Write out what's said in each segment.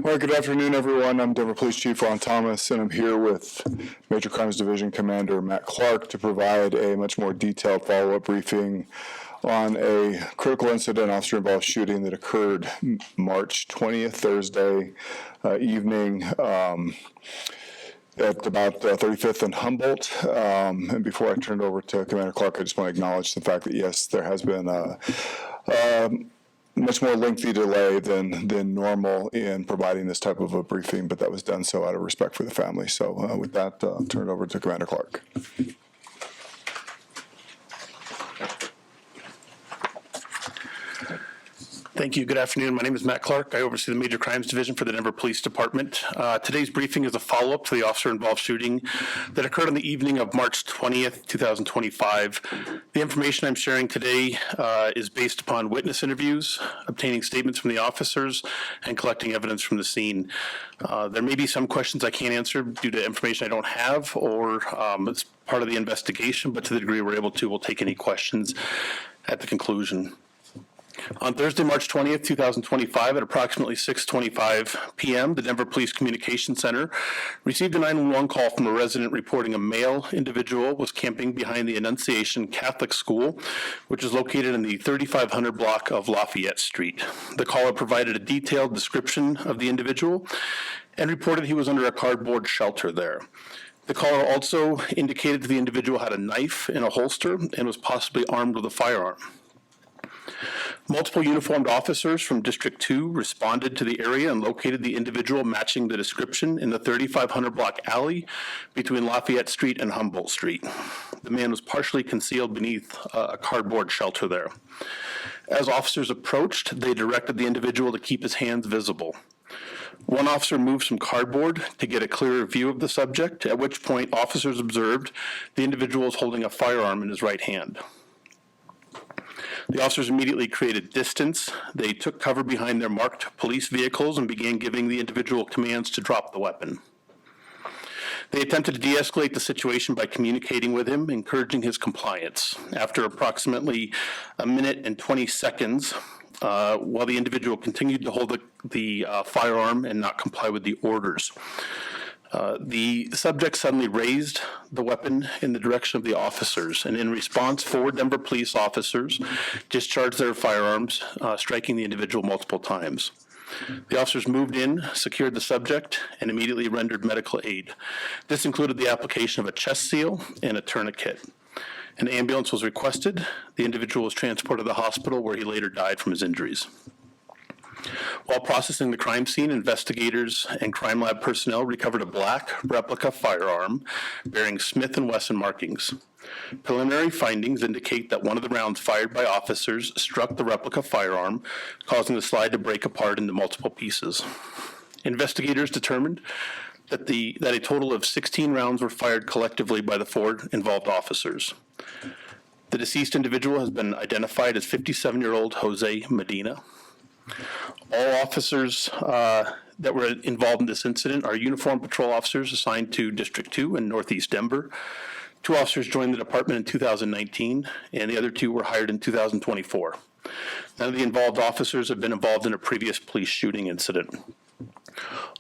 Well, good afternoon, everyone. I'm Denver Police Chief Ron Thomas, and I'm here with Major Crimes Division Commander Matt Clark to provide a much more detailed follow-up briefing on a critical incident, officer-involved shooting that occurred March 20th, Thursday evening at about 35th and Humboldt. And before I turn it over to Commander Clark, I just want to acknowledge the fact that, yes, there has been a much more lengthy delay than normal in providing this type of a briefing, but that was done so out of respect for the family. So with that, I'll turn it over to Commander Clark. Thank you. Good afternoon. My name is Matt Clark. I oversee the Major Crimes Division for the Denver Police Department. Today's briefing is a follow-up to the officer-involved shooting that occurred on the evening of March 20th, 2025. The information I'm sharing today is based upon witness interviews, obtaining statements from the officers, and collecting evidence from the scene. There may be some questions I can't answer due to information I don't have, or it's part of the investigation, but to the degree we're able to, we'll take any questions at the conclusion. On Thursday, March 20th, 2025, at approximately 6:25 p.m., the Denver Police Communications Center received a 911 call from a resident reporting a male individual was camping behind the Annunciation Catholic School, which is located in the 3500 block of Lafayette Street. The caller provided a detailed description of the individual and reported he was under a cardboard shelter there. The caller also indicated that the individual had a knife in a holster and was possibly armed with a firearm. Multiple uniformed officers from District 2 responded to the area and located the individual matching the description in the 3500 block alley between Lafayette Street and Humboldt Street. The man was partially concealed beneath a cardboard shelter there. As officers approached, they directed the individual to keep his hands visible. One officer moved some cardboard to get a clearer view of the subject, at which point officers observed the individual was holding a firearm in his right hand. The officers immediately created distance. They took cover behind their marked police vehicles and began giving the individual commands to drop the weapon. They attempted to de-escalate the situation by communicating with him, encouraging his compliance. After approximately a minute and 20 seconds, while the individual continued to hold the firearm and not comply with the orders, the subject suddenly raised the weapon in the direction of the officers, and in response, 4 Denver police officers discharged their firearms, striking the individual multiple times. The officers moved in, secured the subject, and immediately rendered medical aid. This included the application of a chest seal and a tourniquet. An ambulance was requested. The individual was transported to the hospital, where he later died from his injuries. While processing the crime scene, investigators and crime lab personnel recovered a black replica firearm bearing Smith & Wesson markings. Preliminary findings indicate that one of the rounds fired by officers struck the replica firearm, causing the slide to break apart into multiple pieces. Investigators determined that a total of 16 rounds were fired collectively by the 4 involved officers. The deceased individual has been identified as 57-year-old Jose Medina. All officers that were involved in this incident are uniformed patrol officers assigned to District 2 in Northeast Denver. 2 officers joined the department in 2019, and the other 2 were hired in 2024. None of the involved officers have been involved in a previous police shooting incident.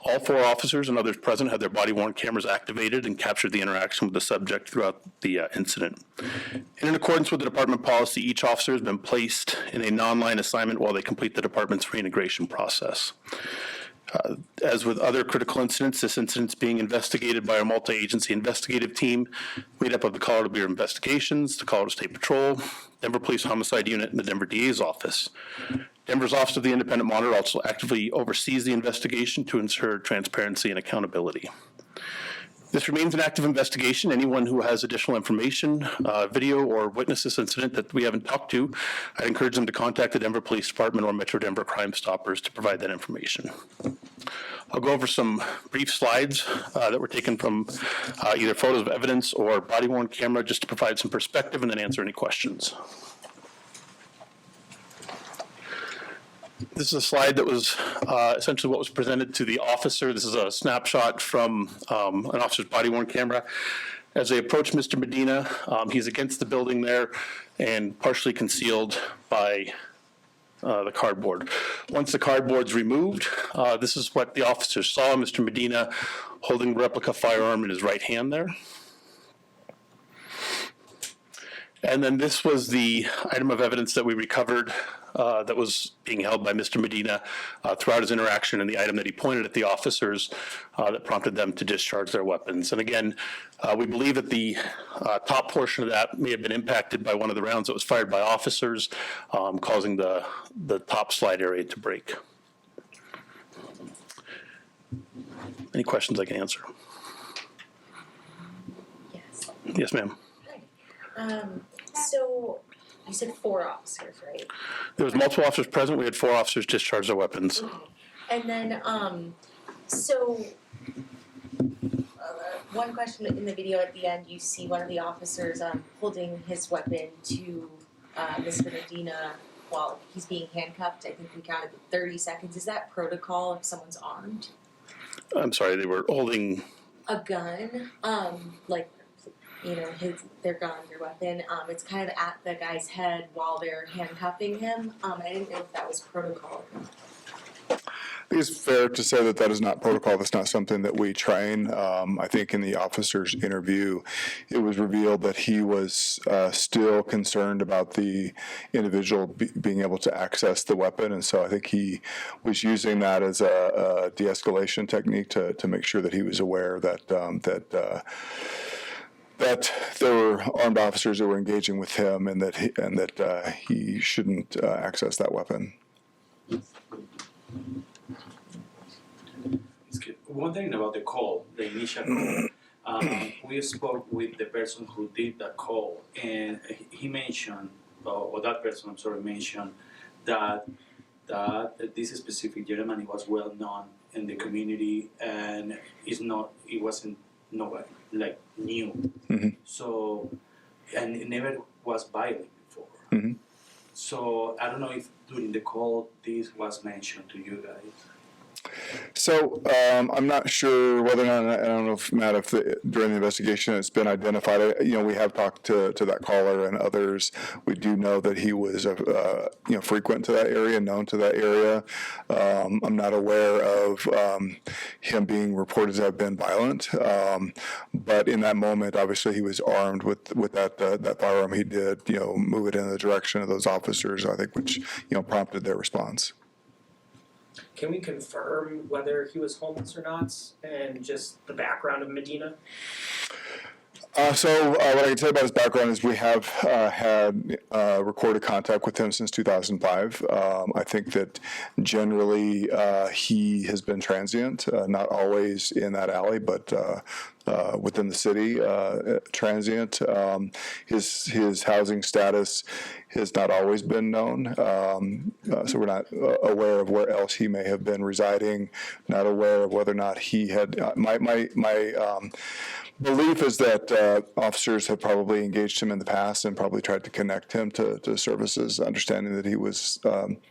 All 4 officers and others present had their body-worn cameras activated and captured the interaction with the subject throughout the incident. And in accordance with the department policy, each officer has been placed in a non-line assignment while they complete the department's reintegration process. As with other critical incidents, this incident is being investigated by our multi-agency investigative team made up of the Colorado Bureau of Investigations, the Colorado State Patrol, Denver Police Homicide Unit, and the Denver DA's office. Denver's Office of the Independent Monitor also actively oversees the investigation to ensure transparency and accountability. This remains an active investigation. Anyone who has additional information, video, or witness this incident that we haven't talked to, I'd encourage them to contact the Denver Police Department or Metro Denver Crime Stoppers to provide that information. I'll go over some brief slides that were taken from either photos of evidence or body-worn camera just to provide some perspective and then answer any questions. This is a slide that was essentially what was presented to the officer. This is a snapshot from an officer's body-worn camera. As they approach Mr. Medina, he's against the building there and partially concealed by the cardboard. Once the cardboard's removed, this is what the officers saw. Mr. Medina holding a replica firearm in his right hand there. And then this was the item of evidence that we recovered that was being held by Mr. Medina throughout his interaction, and the item that he pointed at the officers that prompted them to discharge their weapons. And again, we believe that the top portion of that may have been impacted by one of the rounds that was fired by officers, causing the top slide area to break. Any questions I can answer? Yes. Yes, ma'am. So you said 4 officers, right? There was multiple officers present. We had 4 officers discharge their weapons. Okay. And then, so one question in the video at the end, you see one of the officers holding his weapon to Mr. Medina while he's being handcuffed. I think we counted 30 seconds. Is that protocol if someone's armed? I'm sorry, they were holding A gun, like, you know, their gun, their weapon. It's kind of at the guy's head while they're handcuffing him. I didn't know if that was protocol or not. I think it's fair to say that that is not protocol. That's not something that we train. I think in the officer's interview, it was revealed that he was still concerned about the individual being able to access the weapon, and so I think he was using that as a de-escalation technique to make sure that he was aware that that there were armed officers that were engaging with him, and that he shouldn't access that weapon. One thing about the call, the initial call, we spoke with the person who did the call, and he mentioned, or that person, I'm sorry, mentioned that this specific gentleman, he was well known in the community, and it wasn't nobody like new. Mm-hmm. So, and it never was violent before. Mm-hmm. So I don't know if during the call this was mentioned to you guys. So I'm not sure whether or not, I don't know if, Matt, if during the investigation it's been identified. We have talked to that caller and others. We do know that he was frequent to that area, known to that area. I'm not aware of him being reported to have been violent, but in that moment, obviously he was armed with that firearm. He did move it in the direction of those officers, I think, which prompted their response. Can we confirm whether he was homeless or not, and just the background of Medina? So what I can tell you about his background is we have had recorded contact with him since 2005. I think that generally he has been transient, not always in that alley, but within the city, transient. His housing status has not always been known, so we're not aware of where else he may have been residing. Not aware of whether or not he had. My belief is that officers have probably engaged him in the past and probably tried to connect him to services, understanding that he was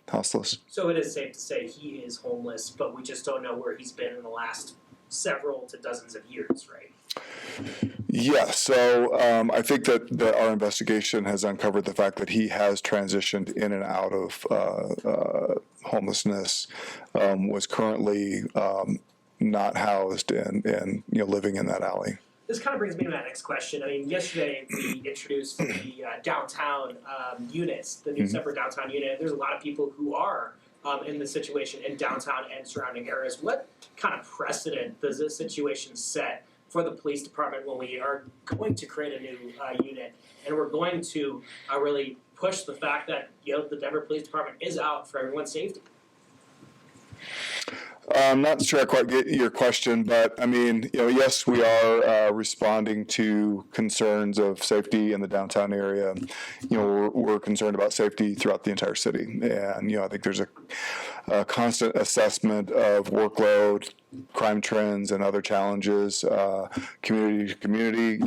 houseless. So it is safe to say he is homeless, but we just don't know where he's been in the last several to dozens of years, right? Yeah, so I think that our investigation has uncovered the fact that he has transitioned in and out of homelessness, was currently not housed and living in that alley. This kind of brings me to my next question. I mean, yesterday we introduced the downtown units, the new separate downtown unit. There's a lot of people who are in the situation in downtown and surrounding areas. What kind of precedent does this situation set for the police department when we are going to create a new unit, and we're going to really push the fact that the Denver Police Department is out for everyone's safety? I'm not sure I quite get your question, but I mean, yes, we are responding to concerns of safety in the downtown area. We're concerned about safety throughout the entire city, and I think there's a constant assessment of workload, crime trends and other challenges, community to community,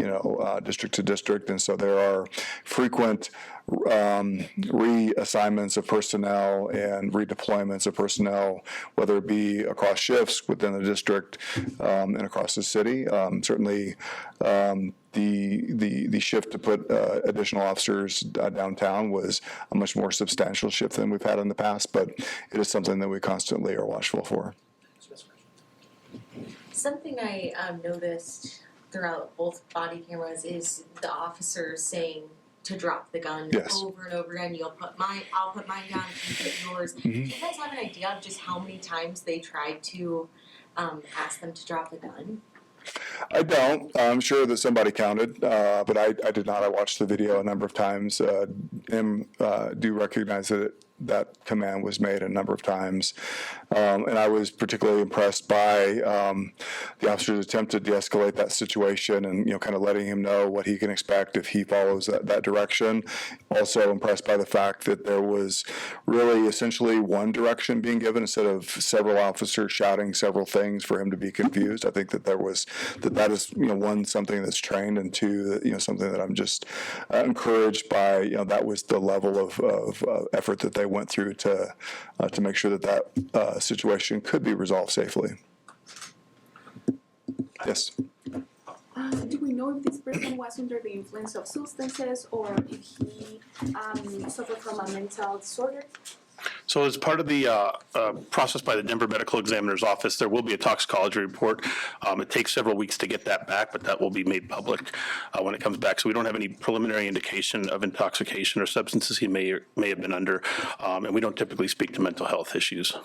district to district, and so there are frequent reassignments of personnel and redeployments of personnel, whether it be across shifts within the district and across the city. Certainly, the shift to put additional officers downtown was a much more substantial shift than we've had in the past, but it is something that we constantly are watchful for. Something I noticed throughout both body cameras is the officers saying to drop the gun Yes. over and over again. I'll put mine down, you put yours. Do you guys have an idea of just how many times they tried to ask them to drop the gun? I don't. I'm sure that somebody counted, but I did not. I watched the video a number of times and do recognize that that command was made a number of times. And I was particularly impressed by the officer's attempt to de-escalate that situation and, kind of letting him know what he can expect if he follows that direction. Also impressed by the fact that there was really essentially one direction being given instead of several officers shouting several things for him to be confused. I think that that is, one, something that's trained, and two, something that I'm just encouraged by, that was the level of effort that they went through to make sure that situation could be resolved safely. Yes. Do we know if this person was under the influence of substances or if he suffered from a mental disorder? So as part of the process by the Denver Medical Examiner's Office, there will be a toxicology report. It takes several weeks to get that back, but that will be made public when it comes back. So we don't have any preliminary indication of intoxication or substances he may have been under, and we don't typically speak to mental health issues.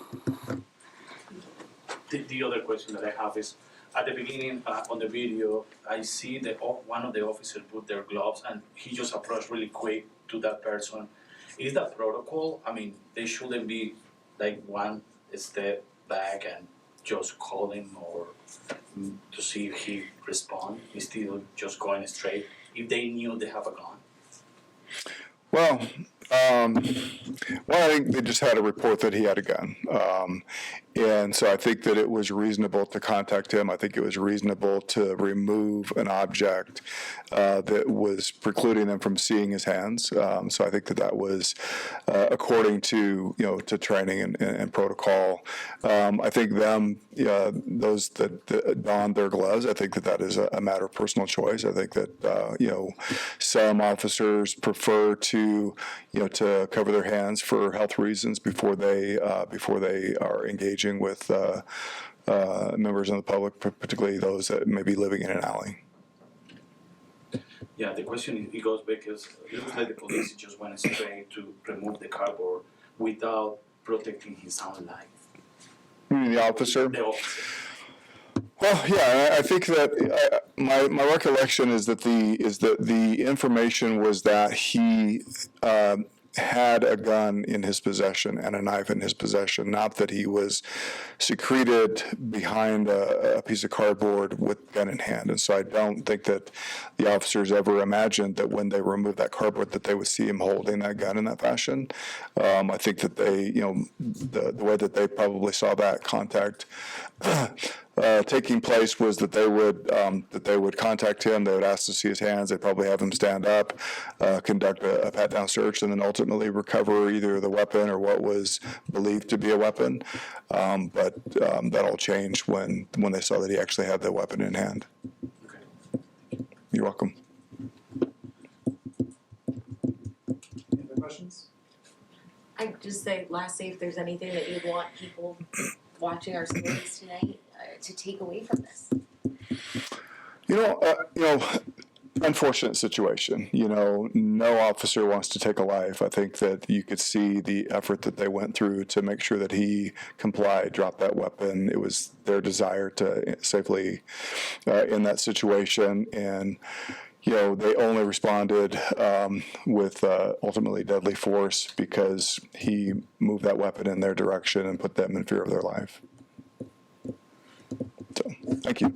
The other question that I have is, at the beginning on the video, I see that one of the officers put their gloves and he just approached really quick to that person. Is that protocol? I mean, they shouldn't be like one step back and just call him or to see if he responds instead of just going straight if they knew they have a gun. Well, I think they just had a report that he had a gun. And so I think that it was reasonable to contact him. I think it was reasonable to remove an object that was precluding them from seeing his hands. So I think that was according to, to training and protocol. I think those that don their gloves, I think that is a matter of personal choice. I think that, some officers prefer to cover their hands for health reasons before they are engaging with members of the public, particularly those that may be living in an alley. Yeah, the question it goes because it looks like the police just went straight to remove the cardboard without protecting his own life. You mean the officer? The officer. Well, yeah, I think that my recollection is that the information was that he had a gun in his possession and a knife in his possession, not that he was secreted behind a piece of cardboard with gun in hand. And so I don't think that the officers ever imagined that when they removed that cardboard that they would see him holding that gun in that fashion. I think that they, the way that they probably saw that contact taking place was that they would contact him. They would ask to see his hands. They'd probably have him stand up, conduct a pat-down search, and then ultimately recover either the weapon or what was believed to be a weapon. But that all changed when they saw that he actually had the weapon in hand. Okay. You're welcome. Any other questions? I'd just say, lastly, if there's anything that you'd want people watching our stories tonight to take away from this. Unfortunate situation. No officer wants to take a life. I think that you could see the effort that they went through to make sure that he complied, dropped that weapon. It was their desire to safely in that situation, and they only responded with ultimately deadly force because he moved that weapon in their direction and put them in fear of their life. So, thank you.